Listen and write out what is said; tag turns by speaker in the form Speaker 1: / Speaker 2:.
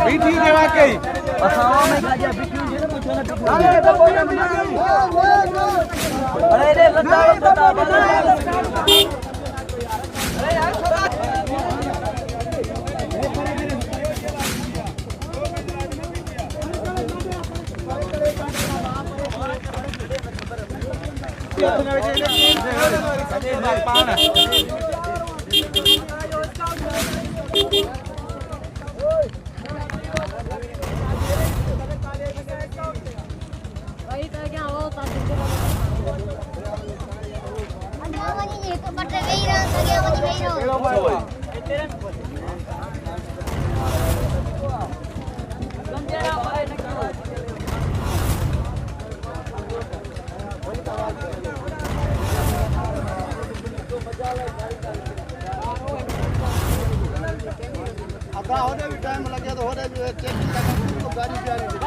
Speaker 1: ठीक है वाकई
Speaker 2: असावा में खाजा बिक्यू जे ना पूछो ना अरे रे लता बता अरे यार
Speaker 1: होने भी टाइम लग गया तो होने भी चेकिंग का तो गाड़ी जा रही